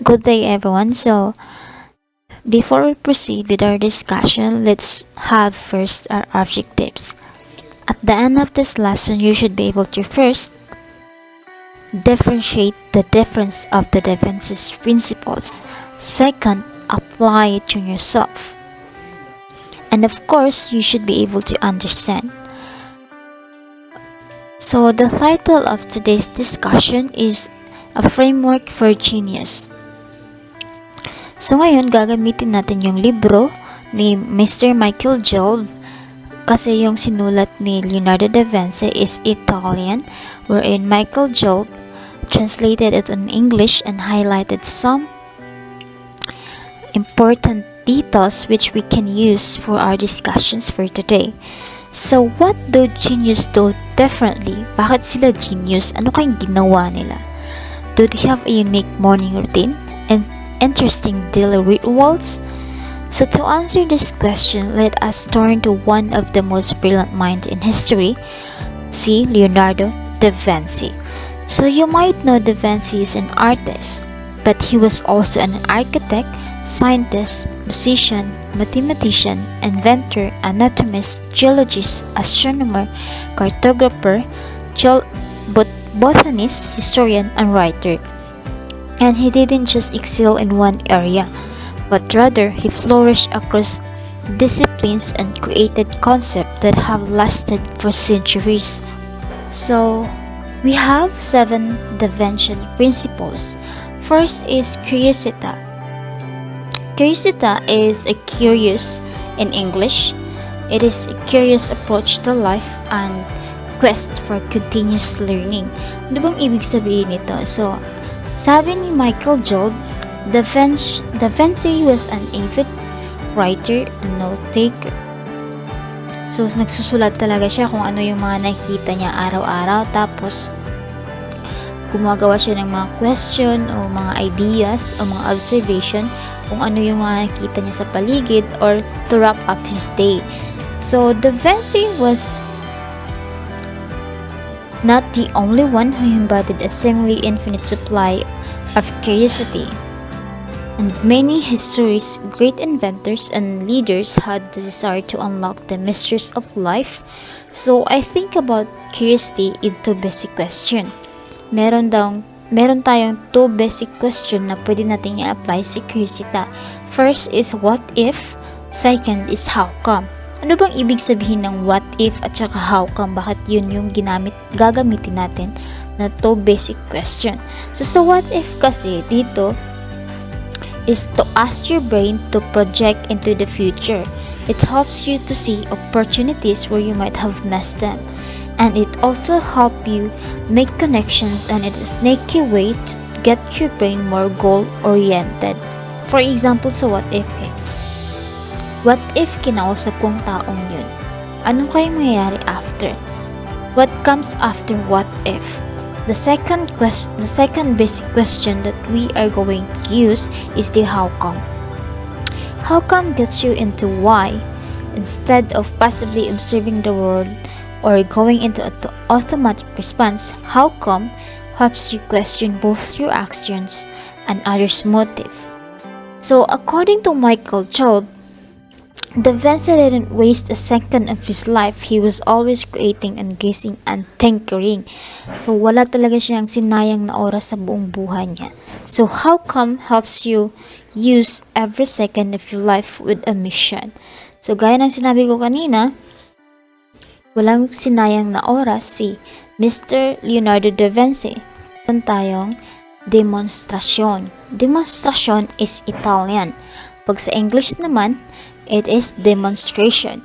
Good day, everyone. So, before we proceed with our discussion, let's have first our objectives. At the end of this lesson, you should be able to first differentiate the difference of the defense's principles. Second, apply it to yourself. And of course, you should be able to understand. So, the title of today's discussion is A Framework for Genius. So ngayon, gagamitin natin yung libro ni Mr. Michael Gelb kasi yung sinulat ni Leonardo da Vinci is Italian, wherein Michael Gelb translated it in English and highlighted some important details which we can use for our discussions for today. So what do genius do differently? Bakit sila genius? Ano kayong ginawa nila? Do they have a unique morning routine and interesting daily rituals? So to answer this question, let us turn to one of the most brilliant minds in history, see Leonardo da Vinci. So you might know da Vinci is an artist, but he was also an architect, scientist, musician, mathematician, inventor, anatomist, geologist, astronomer, cartographer, botanist, historian, and writer. And he didn't just excel in one area, but rather he flourished across disciplines and created concepts that have lasted for centuries. So, we have 7 Da Vinci principles. First is Curiosita. Curiosita is a curious in English. It is a curious approach to life and quest for continuous learning. Ano bang ibig sabihin nito? So, sabi ni Michael Gelb, Da Vinci was an avid writer and note-taker. So, nagsusulat talaga siya kung ano yung mga nakikita niya araw-araw. Tapos, gumagawa siya ng mga question o mga ideas o mga observation kung ano yung mga nakikita niya sa paligid or to wrap up his day. So, Da Vinci was not the only one who embodied a seemingly infinite supply of curiosity. And many histories, great inventors, and leaders had the desire to unlock the mysteries of life. So I think about curiosity in 2 basic question. Meron tayong 2 basic question na pwede natin i-apply si Curiosita. First is what if, second is how come. Ano bang ibig sabihin ng what if at saka how come? Bakit yun yung gagamitin natin na 2 basic question? So sa what if kasi dito is to ask your brain to project into the future. It helps you to see opportunities where you might have missed them. And it also helps you make connections and in a sneaky way to get your brain more goal-oriented. For example, sa what if what if kinausap kong taong yun? Ano kayang mangyayari after? What comes after what if? The second basic question that we are going to use is the how come. How come gets you into why instead of passively observing the world or going into an automatic response. How come helps you question both your actions and others' motive. So according to Michael Gelb, Da Vinci didn't waste a second of his life. He was always creating and guessing and tinkering. So wala talaga siyang sinayang na oras sa buong buhay niya. So how come helps you use every second of your life with a mission. So gaya ng sinabi ko kanina, walang sinayang na oras si Mr. Leonardo da Vinci. Meron tayong demonstrasyon. Demonstrasyon is Italian. Pag sa English naman, it is demonstration.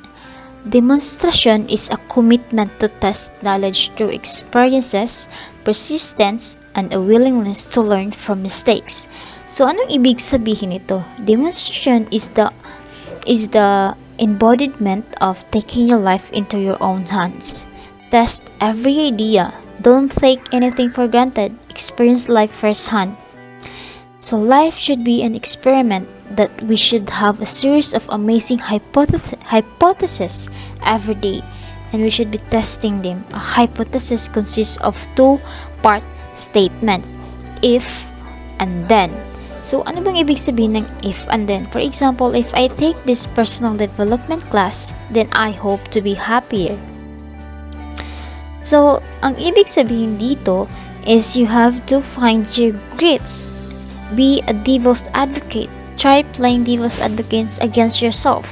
Demonstration is a commitment to test knowledge through experiences, persistence, and a willingness to learn from mistakes. So, anong ibig sabihin nito? Demonstration is the embodiment of taking your life into your own hands. Test every idea. Don't take anything for granted. Experience life firsthand. So, life should be an experiment that we should have a series of amazing hypotheses every day, and we should be testing them. A hypothesis consists of 2-part statement, if and then. So, ano bang ibig sabihin ng if and then? For example, if I take this personal development class, then I hope to be happier. So, ang ibig sabihin dito is you have to find your grades. Be a devil's advocate. Try playing devil's advocates against yourself.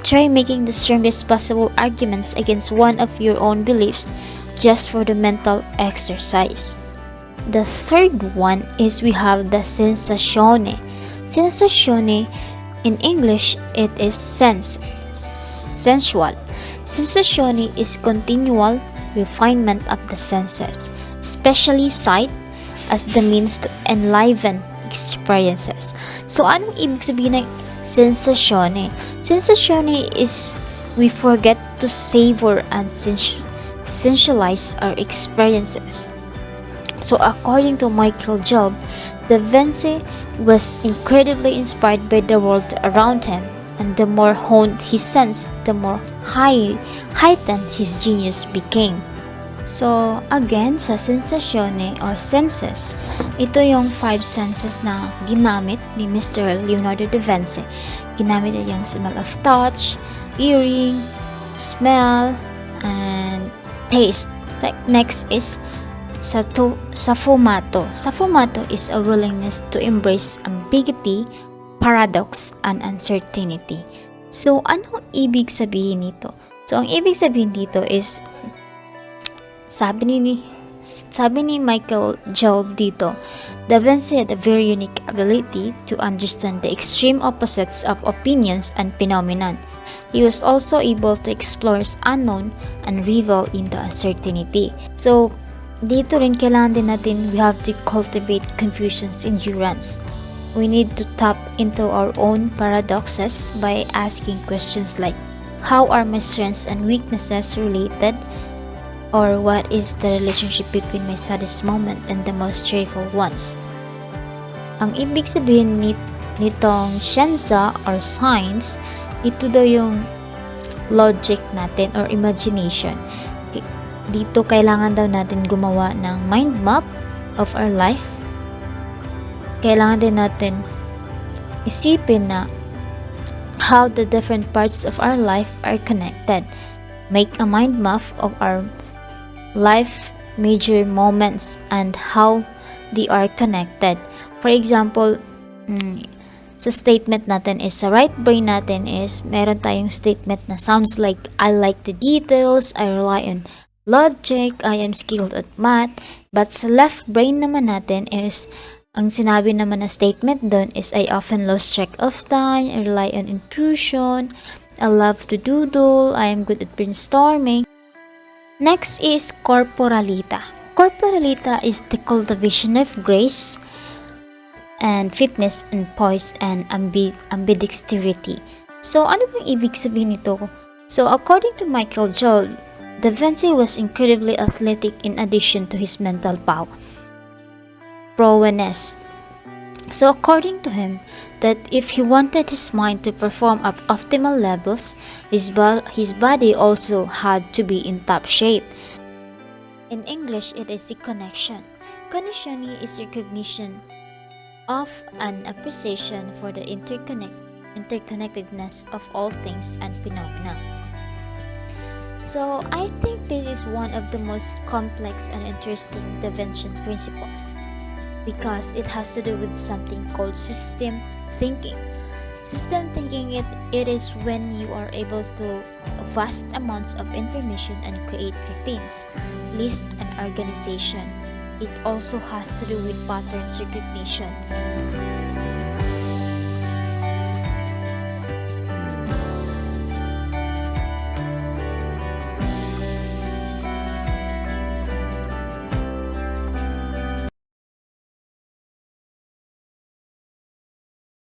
Try making the strongest possible arguments against one of your own beliefs just for the mental exercise. The third one is we have the sensazione. Sensazione, in English, it is sensual. Sensazione is continual refinement of the senses, especially sight, as the means to enliven experiences. So, anong ibig sabihin ng sensazione? Sensazione is we forget to savor and sensualize our experiences. So, according to Michael Job, Da Vinci was incredibly inspired by the world around him, and the more honed his sense, the more heightened his genius became. So, again, sa sensazione or senses, ito yung 5 senses na ginamit ni Mr. Leonardo da Vinci. Ginamit niya yung smell of touch, hearing, smell, and taste. Next is Sfumato. Sfumato is a willingness to embrace ambiguity, paradox, and uncertainty. So, anong ibig sabihin nito? So, ang ibig sabihin dito is, sabi ni Michael Job dito, Da Vinci had a very unique ability to understand the extreme opposites of opinions and phenomenon. He was also able to explore the unknown and revel in the uncertainty. So, dito rin kailangan din natin, we have to cultivate Confucian's endurance. We need to tap into our own paradoxes by asking questions like, how are my strengths and weaknesses related? Or what is the relationship between my saddest moment and the most joyful ones? Ang ibig sabihin nitong scienza or science, ito daw yung logic natin or imagination. Dito kailangan daw natin gumawa ng mind map of our life. Kailangan din natin isipin na how the different parts of our life are connected. Make a mind map of our life major moments and how they are connected. For example, sa statement natin is, sa right brain natin is, meron tayong statement na sounds like, I like the details, I rely on logic, I am skilled at math. But sa left brain naman natin is, ang sinabi naman na statement doon is, I often lose track of time, I rely on intuition, I love to doodle, I am good at brainstorming. Next is Corporalita. Corporalita is the cultivation of grace and fitness and poise and ambidexterity. So, ano bang ibig sabihin nito? So, according to Michael Job, Da Vinci was incredibly athletic in addition to his mental prowess. So, according to him, that if he wanted his mind to perform at optimal levels, his body also had to be in top shape. In English, it is a connection. Connection is recognition of an appreciation for the interconnectedness of all things and phenomena. So, I think this is one of the most complex and interesting Da Vinci principles because it has to do with something called system thinking. System thinking, it is when you are able to vast amounts of information and create routines, list and organization. It also has to do with patterns recognition.